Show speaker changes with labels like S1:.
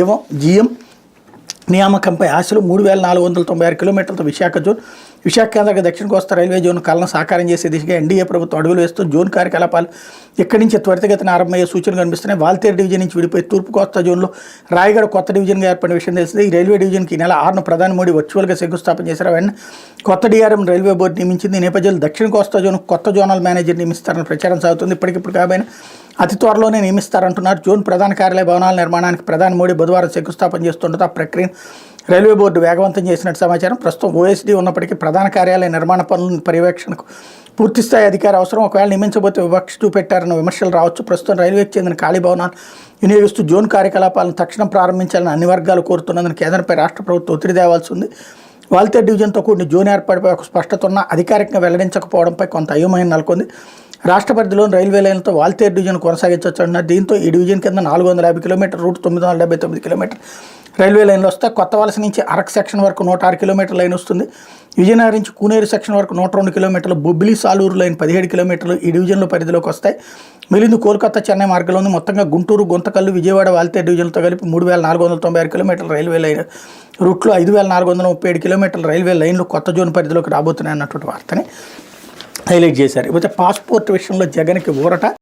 S1: ఏమో జీఎం నియామకంపై ఆశలు 3496 కిలోమీటర్లతో విశాఖ కేంద్రంగా దక్షిణ కోస్తా రైల్వే జోన్ కలను సాకారం చేసే దిశగా ఎన్డీఏ ప్రభుత్వం అడుగులు వేస్తూ జోన్ కార్యకలాపాలు ఇక్కడి నుంచి త్వరితగతిన ఆరంభమయ్యే సూచనలు కనిపిస్తున్నాయి. వాల్తేరు డివిజన్ నుంచి విడిపోయి తూర్పు కోస్తా జోన్లో రాయగడ కొత్త డివిజన్గా ఏర్పడిన విషయం తెలిసింది. ఈ రైల్వే డివిజన్కి ఈ నెల 6న ప్రధాని మోడీ వర్చువల్గా శంకుస్థాపన చేశారు. వెంటనే కొత్త డిఆర్ఎం రైల్వే బోర్డు నియమించింది. ఈ నేపథ్యంలో దక్షిణ కోస్తా జోన్ కొత్త జోనల్ మేనేజర్ నియమిస్తారని ప్రచారం సాగుతుంది. ఇప్పటికిప్పుడు కాబోయిన అతి త్వరలోనే నియమిస్తారంటున్నారు. జోన్ ప్రధాన కార్యాలయ భవనాల నిర్మాణానికి ప్రధాని మోడీ బుధవారం శంకుస్థాపన చేస్తుండటం ఆ ప్రక్రియను రైల్వే బోర్డు వేగవంతం చేసినట్టు సమాచారం. ప్రస్తుతం ఓఎస్డీ ఉన్నప్పటికీ ప్రధాన కార్యాలయ నిర్మాణ పనుల పర్యవేక్షణకు పూర్తిస్థాయి అధికార అవసరం. ఒకవేళ నియమించబోతే వివక్ష చూపెట్టారన్న విమర్శలు రావచ్చు. ప్రస్తుతం రైల్వేకి చెందిన ఖాళీ భవనాలు వినియోగిస్తూ జోన్ కార్యకలాపాలను తక్షణం ప్రారంభించాలని అన్ని వర్గాలు కోరుతున్నందున కేంద్రంపై రాష్ట్ర ప్రభుత్వం ఒత్తిడి తేవాల్సి ఉంది. వాల్తేరు డివిజన్తో కూడిన జోన్ ఏర్పాటుపై ఒక స్పష్టత ఉన్న అధికారికంగా వెల్లడించకపోవడంపై కొంత అయోమయం నెలకొంది. రాష్ట్ర పరిధిలోని రైల్వే లైన్లతో వాల్తేరు డివిజన్ కొనసాగించవచ్చు అన్నారు. దీంతో ఈ డివిజన్ కింద 450 కిలోమీటర్ రూట్ 979 కిలోమీటర్ రైల్వే లైన్లు వస్తాయి. కొత్త వలస నుంచి అరకు సెక్షన్ వరకు 106 కిలోమీటర్ లైన్ వస్తుంది. విజయనగరం నుంచి కూనేరు సెక్షన్ వరకు 102 కిలోమీటర్లు, బొబ్బిలి సాలూరు లైన్ 17 కిలోమీటర్లు ఈ డివిజన్లో పరిధిలోకి వస్తాయి. మిగిలింది కోల్కతా చెన్నై మార్గంలో ఉంది. మొత్తంగా గుంటూరు, గుంతకల్లు, విజయవాడ, వాల్తేరు డివిజన్లతో కలిపి 3496 కిలోమీటర్ల రైల్వే లైన్ రూట్లో 5437 కిలోమీటర్ల రైల్వే లైన్లు కొత్త జోన్ పరిధిలోకి రాబోతున్నాయి అన్నటువంటి వార్తని హైలైట్ చేశారు. ఇకపోతే పాస్పోర్ట్ విషయంలో జగన్కి ఊరట.